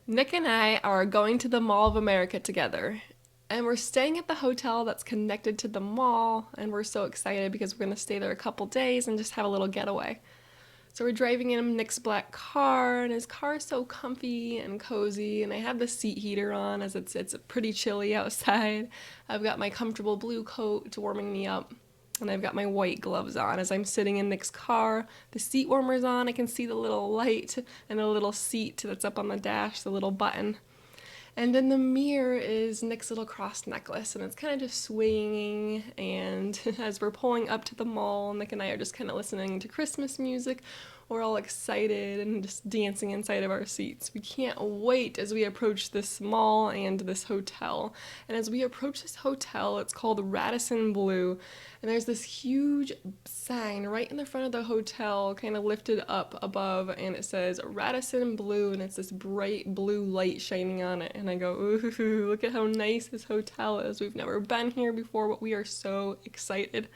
Nick and I are going to the Mall of America together. And we're staying at the hotel that's connected to the mall. And we're so excited because we're going to stay there a couple days and just have a little getaway. So we're driving in Nick's black car, and his car is so comfy and cozy. And I have the seat heater on as it's pretty chilly outside. I've got my comfortable blue coat warming me up, and I've got my white gloves on as I'm sitting in Nick's car. The seat warmer's on. I can see the little light and a little seat that's up on the dash, the little button. And in the mirror is Nick's little cross necklace, and it's kind of just swinging. And as we're pulling up to the mall, Nick and I are just kind of listening to Christmas music. We're all excited and just dancing inside of our seats. We can't wait as we approach this mall and this hotel. And as we approach this hotel, it's called Radisson Blue. And there's this huge sign right in the front of the hotel, kind of lifted up above, and it says Radisson Blue, and it's this bright blue light shining on it. And I go, ooh, look at how nice this hotel is. We've never been here before, but we are so excited.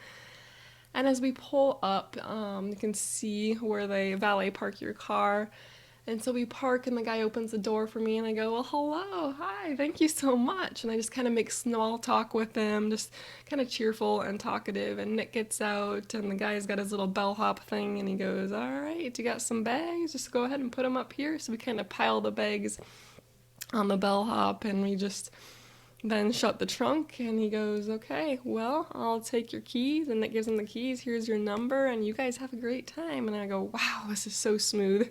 And as we pull up, you can see where they valet park your car. And so we park, and the guy opens the door for me, and I go, well, hello, hi, thank you so much. And I just kind of make small talk with him, just kind of cheerful and talkative. And Nick gets out, and the guy's got his little bellhop thing, and he goes, all right, you got some bags? Just go ahead and put them up here. So we kind of pile the bags on the bellhop, and we just then shut the trunk, and he goes, okay, well, I'll take your keys. And Nick gives him the keys. Here's your number, and you guys have a great time. And I go, wow, this is so smooth.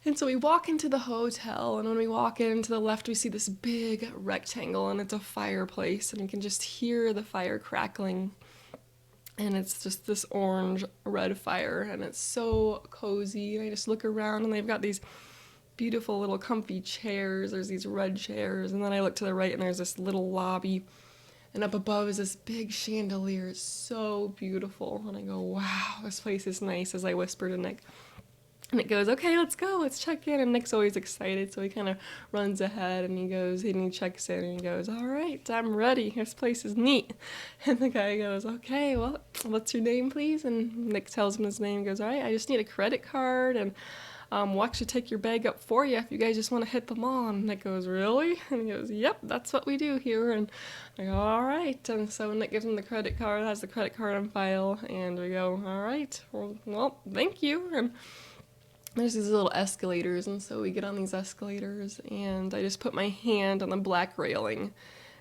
And so we walk into the hotel, and when we walk in to the left, we see this big rectangle, and it's a fireplace, and you can just hear the fire crackling. And it's just this orange red fire, and it's so cozy. And I just look around, and they've got these beautiful little comfy chairs. There's these red chairs, and then I look to the right, and there's this little lobby, and up above is this big chandelier. It's so beautiful. And I go, wow, this place is nice, as I whisper to Nick. And it goes, okay, let's go, let's check in. And Nick's always excited, so he kind of runs ahead, and he goes, and he checks in, and he goes, all right, I'm ready. This place is neat. And the guy goes, okay, well, what's your name, please? And Nick tells him his name. He goes, all right, I just need a credit card, and we'll actually take your bag up for you if you guys just want to hit the mall. And Nick goes, really? And he goes, yep, that's what we do here. And I go, all right. And so Nick gives him the credit card, has the credit card on file, and we go, all right, well, thank you. And there's these little escalators, and so we get on these escalators, and I just put my hand on the black railing,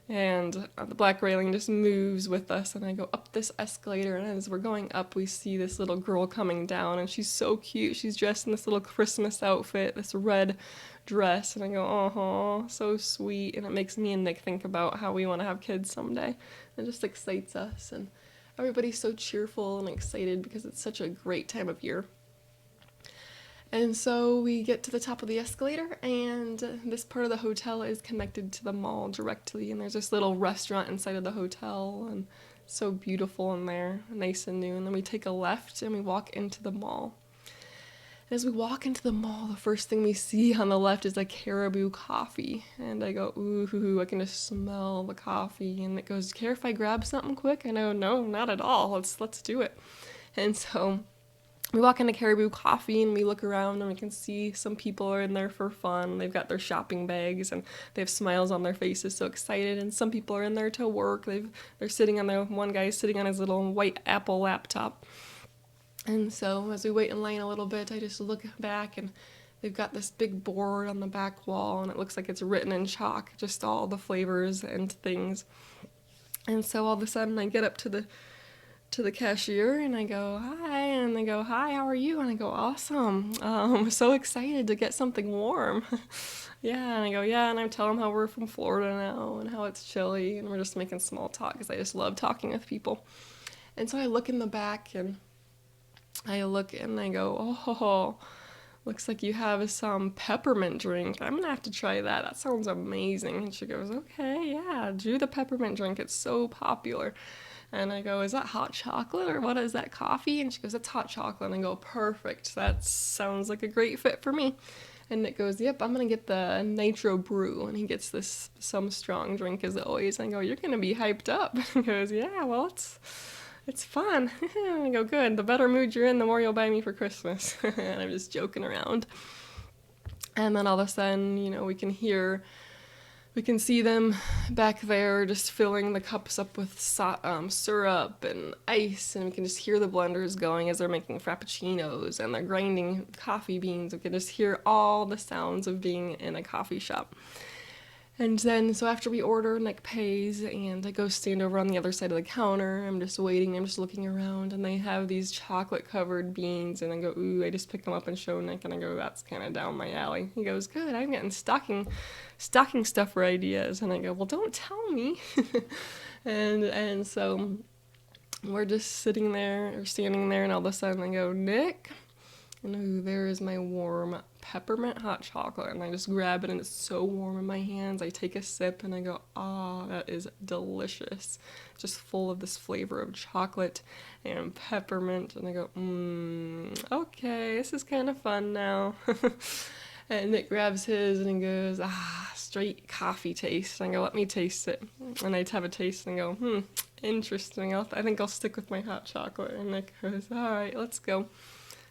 and the black railing just moves with us, and I go up this escalator, and as we're going up, we see this little girl coming down, and she's so cute. She's dressed in this little Christmas outfit, this red dress, and I go, oh, so sweet. And it makes me and Nick think about how we want to have kids someday. It just excites us, and everybody's so cheerful and excited because it's such a great time of year. And so we get to the top of the escalator, and this part of the hotel is connected to the mall directly, and there's this little restaurant inside of the hotel, and so beautiful in there, nice and new. And then we take a left, and we walk into the mall. And as we walk into the mall, the first thing we see on the left is a Caribou coffee, and I go, ooh, I can just smell the coffee. And it goes, care if I grab something quick? I know, no, not at all, let's do it. And so we walk into Caribou Coffee, and we look around, and we can see some people are in there for fun. They've got their shopping bags, and they have smiles on their faces, so excited. And some people are in there to work. They're sitting on one guy's sitting on his little white Apple laptop. And so as we wait in line a little bit, I just look back, and they've got this big board on the back wall, and it looks like it's written in chalk, just all the flavors and things. And so all of a sudden I get up to the cashier, and I go, hi, and they go, hi, how are you? And I go, awesome, I'm so excited to get something warm. Yeah, and I go, yeah, and I tell them how we're from Florida now, and how it's chilly, and we're just making small talk, because I just love talking with people. And so I look in the back, and I look, and I go, oh, looks like you have some peppermint drink. I'm gonna have to try that. That sounds amazing. And she goes, okay, yeah, do the peppermint drink. It's so popular. And I go, is that hot chocolate, or what is that, coffee? And she goes, it's hot chocolate. And I go, perfect. That sounds like a great fit for me. And Nick goes, yep, I'm going to get the nitro brew. And he gets some strong drink as always. And I go, you're going to be hyped up. And he goes, yeah, well, it's fun. And I go, good. The better mood you're in, the more you'll buy me for Christmas. And I'm just joking around. And then all of a sudden, we can see them back there just filling the cups up with syrup and ice, and we can just hear the blenders going as they're making frappuccinos and they're grinding coffee beans. We can just hear all the sounds of being in a coffee shop. And then, so after we order, Nick pays, and I go stand over on the other side of the counter. I'm just waiting, I'm just looking around, and they have these chocolate-covered beans, and I go, ooh, I just pick them up and show Nick, and I go, that's kind of down my alley. He goes, good, I'm getting stocking stuffer ideas, and I go, well, don't tell me. and so we're just sitting there, or standing there, and all of a sudden I go, Nick, and ooh, there is my warm peppermint hot chocolate, and I just grab it, and it's so warm in my hands. I take a sip, and I go, that is delicious. Just full of this flavor of chocolate and peppermint, and I go, okay, this is kind of fun now. And Nick grabs his, and he goes, straight coffee taste. And I go, let me taste it. And I have a taste, and I go, interesting. I think I'll stick with my hot chocolate. And Nick goes, all right, let's go.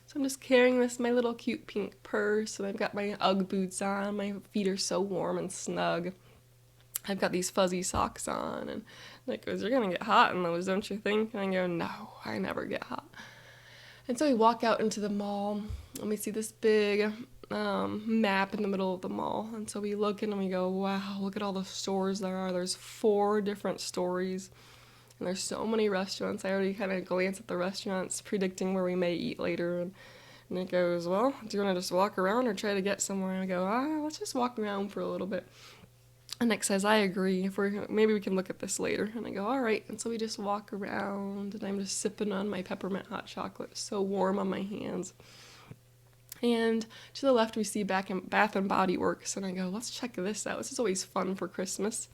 So I'm just carrying my little cute pink purse, and I've got my Ugg boots on. My feet are so warm and snug. I've got these fuzzy socks on, and Nick goes, you're gonna get hot in those, don't you think? And I go, no, I never get hot. And so we walk out into the mall, and we see this big map in the middle of the mall. And so we look in and we go, wow, look at all the stores there are. There's 4 different stories. And there's so many restaurants. I already kind of glance at the restaurants, predicting where we may eat later. And Nick goes, well, do you want to just walk around or try to get somewhere? And I go, let's just walk around for a little bit. And Nick says, I agree. Maybe we can look at this later. And I go, all right. And so we just walk around, and I'm just sipping on my peppermint hot chocolate. So warm on my hands. And to the left, we see Bath and Body Works. And I go, let's check this out. This is always fun for Christmas.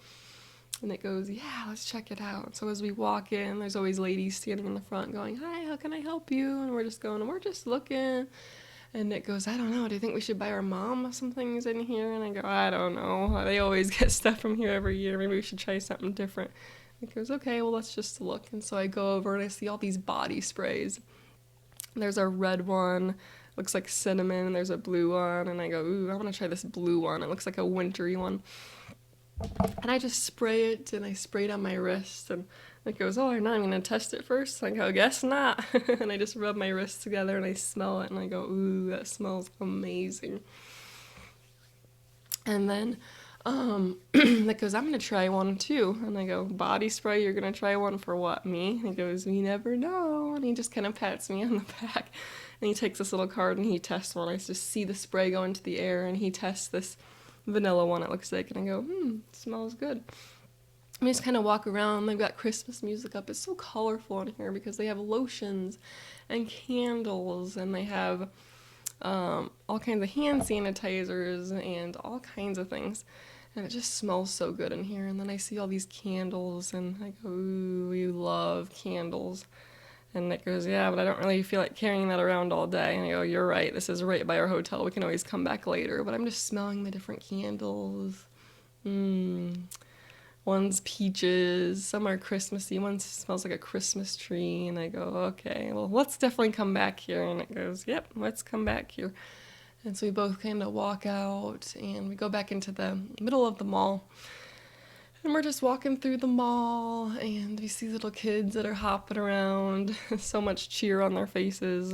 And it goes, yeah, let's check it out. So as we walk in, there's always ladies standing in the front going, hi, how can I help you? And we're just going, we're just looking. And Nick goes, I don't know, do you think we should buy our mom some things in here? And I go, I don't know. They always get stuff from here every year. Maybe we should try something different. Nick goes, okay, well, let's just look. And so I go over and I see all these body sprays. There's a red one, looks like cinnamon, and there's a blue one. And I go, ooh, I want to try this blue one. It looks like a wintry one. And I just spray it, and I spray it on my wrist, and it goes, oh, you're not even going to test it first? And I go, guess not. And I just rub my wrists together, and I smell it, and I go, ooh, that smells amazing. And then Nick goes, I'm going to try one too. And I go, body spray, you're going to try one for what, me? And he goes, we never know. And he just kind of pats me on the back, and he takes this little card, and he tests one. I just see the spray go into the air, and he tests this vanilla one, it looks like, and I go, it smells good. We just kind of walk around. They've got Christmas music up. It's so colorful in here because they have lotions and candles, and they have all kinds of hand sanitizers and all kinds of things, and it just smells so good in here. And then I see all these candles, and I go, ooh, we love candles. And Nick goes, yeah, but I don't really feel like carrying that around all day. And I go, you're right, this is right by our hotel. We can always come back later. But I'm just smelling the different candles. One's peaches, some are Christmassy, one smells like a Christmas tree. And I go, okay, well, let's definitely come back here. And it goes, yep, let's come back here. And so we both kind of walk out, and we go back into the middle of the mall. And we're just walking through the mall, and we see little kids that are hopping around, so much cheer on their faces.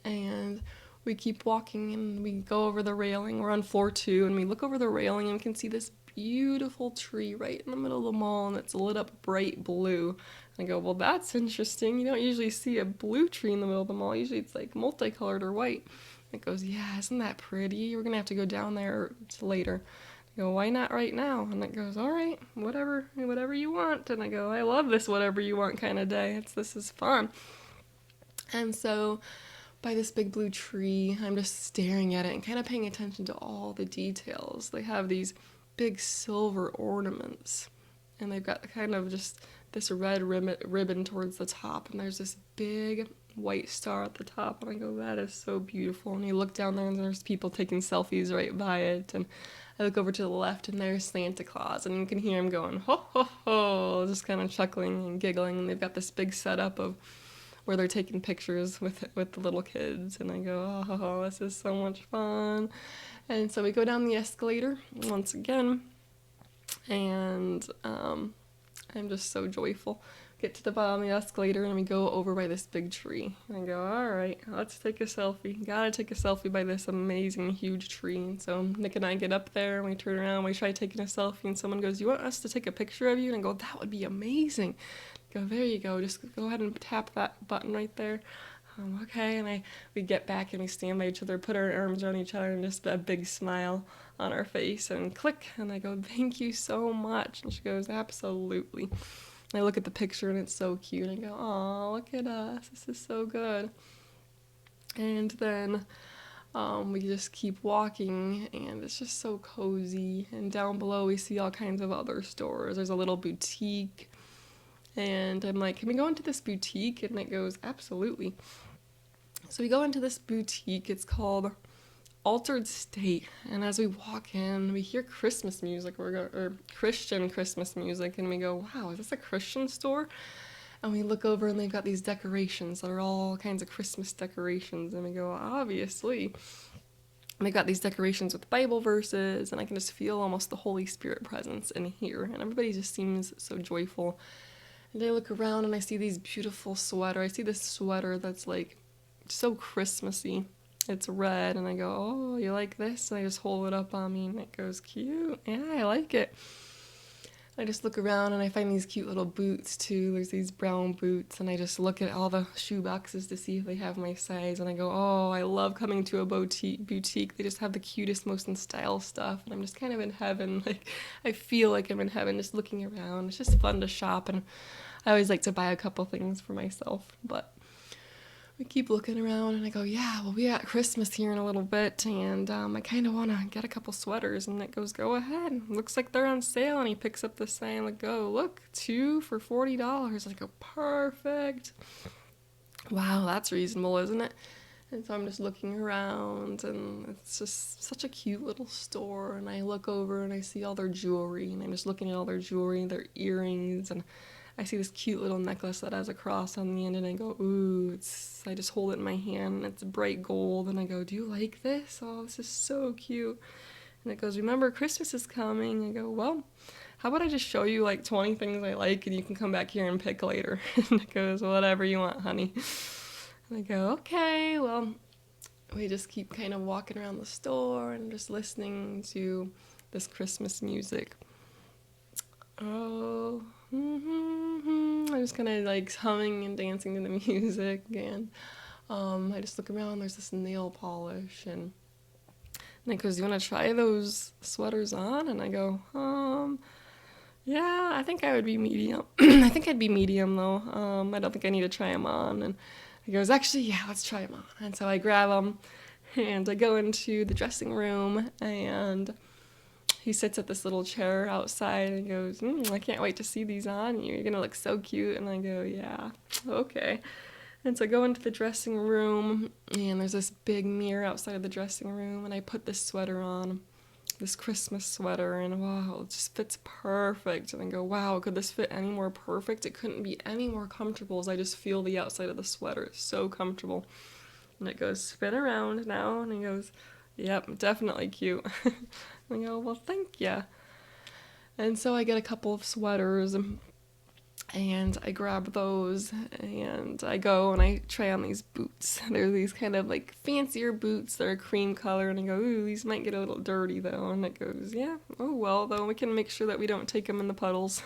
And we keep walking, and we go over the railing. We're on floor 2, and we look over the railing, and we can see this beautiful tree right in the middle of the mall, and it's lit up bright blue. And I go, well, that's interesting. You don't usually see a blue tree in the middle of the mall. Usually it's like multicolored or white. And it goes, yeah, isn't that pretty? We're going to have to go down there later. I go, why not right now? And it goes, all right, whatever you want. And I go, I love this whatever you want kind of day. This is fun. And so by this big blue tree, I'm just staring at it and kind of paying attention to all the details. They have these big silver ornaments, and they've got kind of just this red ribbon towards the top, and there's this big white star at the top, and I go, that is so beautiful. And you look down there, and there's people taking selfies right by it, and I look over to the left, and there's Santa Claus, and you can hear him going, ho, ho, ho, just kind of chuckling and giggling, and they've got this big setup of where they're taking pictures with the little kids, and I go, oh, this is so much fun. And so we go down the escalator once again, and I'm just so joyful. Get to the bottom of the escalator, and we go over by this big tree. And I go, all right, let's take a selfie. Gotta take a selfie by this amazing, huge tree. And so Nick and I get up there, and we turn around, we try taking a selfie, and someone goes, you want us to take a picture of you? And I go, that would be amazing. I go, there you go, just go ahead and tap that button right there. Okay, and we get back and we stand by each other, put our arms around each other, and just a big smile on our face, and click, and I go, thank you so much. And she goes, absolutely. And I look at the picture, and it's so cute, and I go, oh, look at us, this is so good. And then we just keep walking, and it's just so cozy, and down below we see all kinds of other stores. There's a little boutique, and I'm like, can we go into this boutique? And it goes, absolutely. So we go into this boutique. It's called Altered State, and as we walk in, we hear Christmas music, or Christian Christmas music, and we go, wow, is this a Christian store? And we look over, and they've got these decorations that are all kinds of Christmas decorations, and we go, obviously. And they've got these decorations with Bible verses, and I can just feel almost the Holy Spirit presence in here, and everybody just seems so joyful. And I look around, and I see these beautiful sweater. I see this sweater that's like so Christmassy. It's red, and I go, oh, you like this? And I just hold it up on me, and it goes, cute. Yeah, I like it. I just look around, and I find these cute little boots, too. There's these brown boots, and I just look at all the shoe boxes to see if they have my size, and I go, oh, I love coming to a boutique. They just have the cutest, most in style stuff, and I'm just kind of in heaven. Like, I feel like I'm in heaven just looking around. It's just fun to shop, and I always like to buy a couple things for myself, but we keep looking around, and I go, yeah, well, we got Christmas here in a little bit, and I kind of want to get a couple sweaters. And Nick goes, go ahead. Looks like they're on sale. And he picks up the sign, like, go, look, 2 for $40. I go, perfect. Wow, that's reasonable, isn't it? And so I'm just looking around, and it's just such a cute little store. And I look over, and I see all their jewelry, and I'm just looking at all their jewelry, their earrings, and I see this cute little necklace that has a cross on the end, and I go, ooh, I just hold it in my hand, and it's bright gold, and I go, do you like this? Oh, this is so cute. And it goes, remember, Christmas is coming. I go, well, how about I just show you like 20 things I like, and you can come back here and pick later. And it goes, whatever you want, honey. And I go, okay, well, we just keep kind of walking around the store and just listening to this Christmas music. Oh, I'm just kind of like humming and dancing to the music, and I just look around, there's this nail polish, and Nick goes, do you want to try those sweaters on? And I go, yeah, I think I would be medium. I think I'd be medium, though. I don't think I need to try them on. And he goes, actually, yeah, let's try them on. And so I grab them, and I go into the dressing room, and he sits at this little chair outside and goes, I can't wait to see these on you. You're going to look so cute. And I go, yeah, okay. And so I go into the dressing room, and there's this big mirror outside of the dressing room, and I put this sweater on, this Christmas sweater, and wow, it just fits perfect. And I go, wow, could this fit any more perfect? It couldn't be any more comfortable, as I just feel the outside of the sweater. It's so comfortable. And it goes, spin around now, and he goes, yep, definitely cute. I go, well, thank you. And so I get a couple of sweaters, and I grab those, and I go and I try on these boots. They're these kind of like fancier boots that are cream color, and I go, ooh, these might get a little dirty though. And it goes, yeah, oh well, though, we can make sure that we don't take them in the puddles.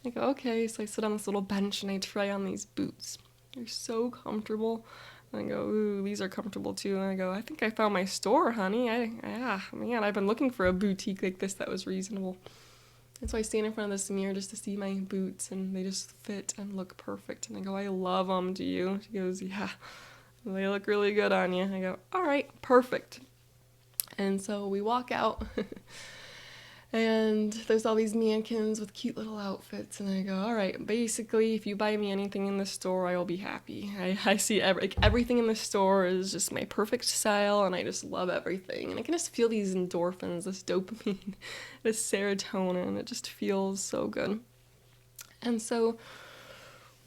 I go, okay, so I sit on this little bench and I try on these boots. They're so comfortable. And I go, ooh, these are comfortable too. And I go, I think I found my store, honey. Man, I've been looking for a boutique like this that was reasonable. And so I stand in front of this mirror just to see my boots, and they just fit and look perfect. And I go, I love them, do you? She goes, yeah, they look really good on you. I go, all right, perfect. And so we walk out, and there's all these mannequins with cute little outfits, and I go, all right, basically, if you buy me anything in the store, I will be happy. I see everything in the store is just my perfect style, and I just love everything. And I can just feel these endorphins, this dopamine, this serotonin. It just feels so good. And so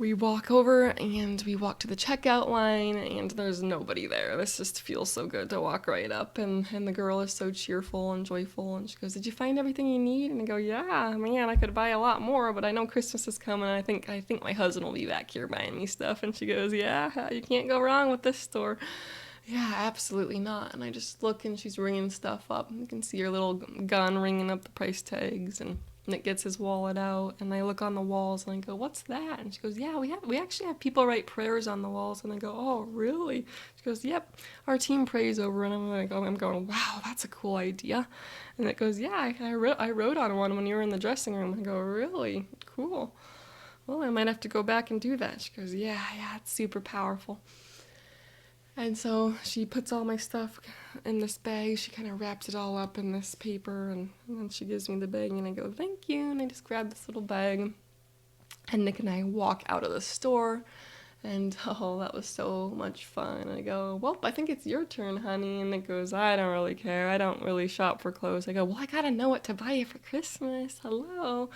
we walk over and we walk to the checkout line, and there's nobody there. This just feels so good to walk right up, and the girl is so cheerful and joyful, and she goes, "Did you find everything you need?" And I go, "Yeah, man, I could buy a lot more, but I know Christmas is coming. I think my husband will be back here buying me stuff." And she goes, "Yeah, you can't go wrong with this store." Yeah, absolutely not. And I just look, and she's ringing stuff up. You can see her little gun ringing up the price tags, and Nick gets his wallet out, and I look on the walls, and I go, "What's that?" And she goes, "Yeah, we actually have people write prayers on the walls." And I go, "Oh, really?" She goes, "Yep, our team prays over." And I'm going, "Wow, that's a cool idea." And it goes, "Yeah, I wrote on one when you were in the dressing room." I go, "Really? Cool. Well, I might have to go back and do that." She goes, "Yeah, it's super powerful." And so she puts all my stuff in this bag. She kind of wraps it all up in this paper, and then she gives me the bag, and I go, "Thank you." And I just grab this little bag, and Nick and I walk out of the store, and oh, that was so much fun. And I go, "Well, I think it's your turn, honey." And Nick goes, "I don't really care. I don't really shop for clothes." I go, "Well, I gotta know what to buy you for Christmas. Hello."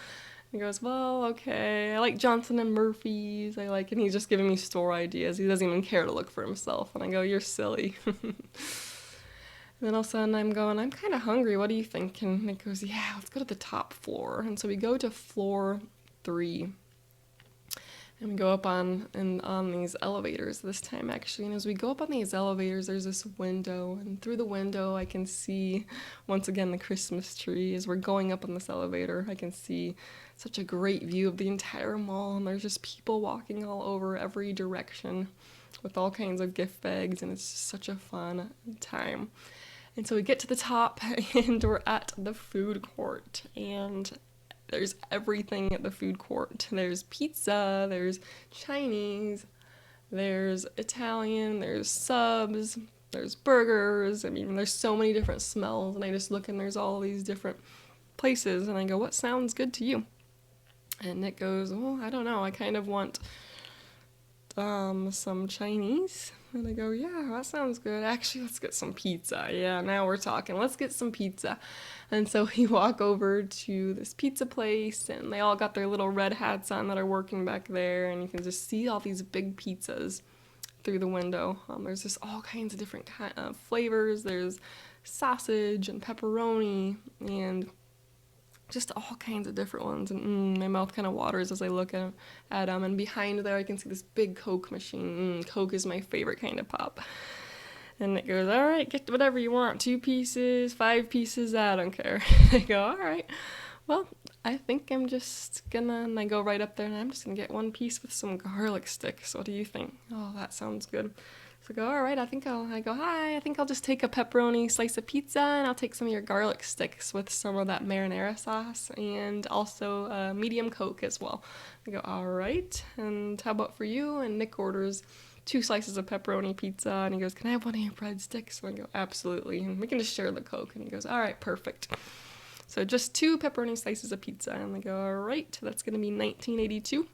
He goes, "Well, okay, I like Johnson and Murphy's. And he's just giving me store ideas. He doesn't even care to look for himself." And I go, "You're silly." And then all of a sudden I'm going, "I'm kind of hungry. What do you think?" And Nick goes, "Yeah, let's go to the top floor." And so we go to floor 3. And we go up on these elevators this time, actually. And as we go up on these elevators, there's this window. And through the window, I can see, once again, the Christmas tree. As we're going up on this elevator, I can see such a great view of the entire mall. And there's just people walking all over every direction with all kinds of gift bags. And it's just such a fun time. And so we get to the top, and we're at the food court. And there's everything at the food court. There's pizza, there's Chinese, there's Italian, there's subs, there's burgers. I mean, there's so many different smells, and I just look, and there's all these different places, and I go, "What sounds good to you?" And Nick goes, "Well, I don't know. I kind of want some Chinese." And I go, "Yeah, that sounds good. Actually, let's get some pizza. Yeah, now we're talking. Let's get some pizza." And so we walk over to this pizza place, and they all got their little red hats on that are working back there, and you can just see all these big pizzas through the window. There's just all kinds of different flavors. There's sausage and pepperoni and just all kinds of different ones, and my mouth kind of waters as I look at them. And behind there, I can see this big Coke machine. Coke is my favorite kind of pop. And it goes, "All right, get whatever you want. 2 pieces, 5 pieces, I don't care." I go, "All right, well, I think I'm just gonna," and I go right up there, and I'm just gonna get 1 piece with some garlic sticks. What do you think? "Oh, that sounds good." So I go, "All right, I go, "Hi, I think I'll just take a pepperoni slice of pizza, and I'll take some of your garlic sticks with some of that marinara sauce, and also a medium Coke as well." I go, "All right, and how about for you?" And Nick orders 2 slices of pepperoni pizza, and he goes, "Can I have one of your breadsticks?" And I go, "Absolutely, and we can just share the Coke." And he goes, "All right, perfect." So just 2 pepperoni slices of pizza, and I go, "All right, that's going to be $19.82.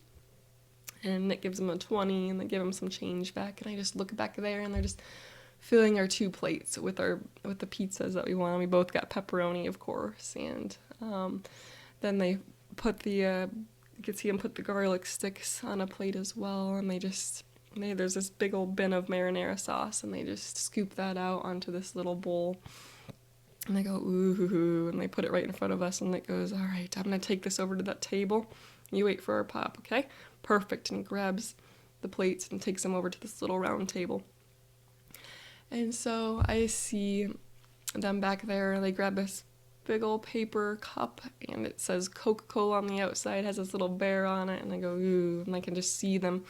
And Nick gives him a 20, and they give him some change back, and I just look back there, and they're just filling our 2 plates with the pizzas that we want. We both got pepperoni, of course, and then they put you could see them put the garlic sticks on a plate as well, and there's this big old bin of marinara sauce, and they just scoop that out onto this little bowl. And they go, "Ooh," and they put it right in front of us, and Nick goes, "All right, I'm going to take this over to that table. You wait for our pop, okay?" "Perfect." And he grabs the plates and takes them over to this little round table. And so I see them back there. They grab this big old paper cup, and it says Coca-Cola on the outside, has this little bear on it, and I go, "Ooh," and I can just see them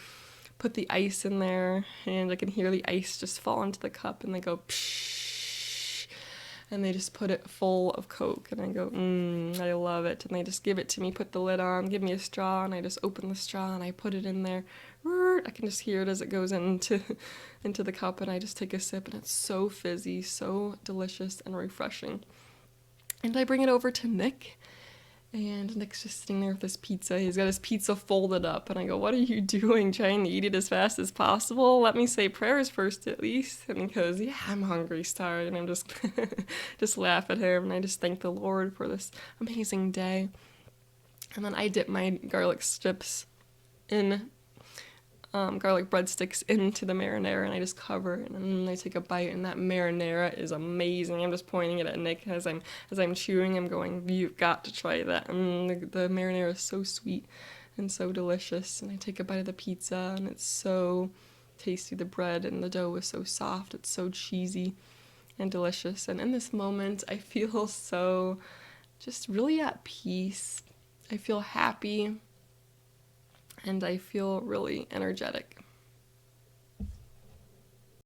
put the ice in there, and I can hear the ice just fall into the cup, and they go, "Pshh," and they just put it full of Coke, and I go, I love it. And they just give it to me, put the lid on, give me a straw, and I just open the straw, and I put it in there. I can just hear it as it goes into the cup, and I just take a sip, and it's so fizzy, so delicious and refreshing. And I bring it over to Nick, and Nick's just sitting there with his pizza. He's got his pizza folded up, and I go, "What are you doing, trying to eat it as fast as possible? Let me say prayers first, at least." And he goes, "Yeah, I'm hungry, sorry." And I'm just laugh at him, and I just thank the Lord for this amazing day. And then I dip my garlic strips in garlic breadsticks into the marinara, and I just cover it, and I take a bite, and that marinara is amazing. I'm just pointing it at Nick as I'm chewing. I'm going, "You've got to try that." The marinara is so sweet and so delicious. And I take a bite of the pizza, and it's so tasty. The bread and the dough is so soft. It's so cheesy and delicious. And in this moment, I feel so just really at peace. I feel happy, and I feel really energetic.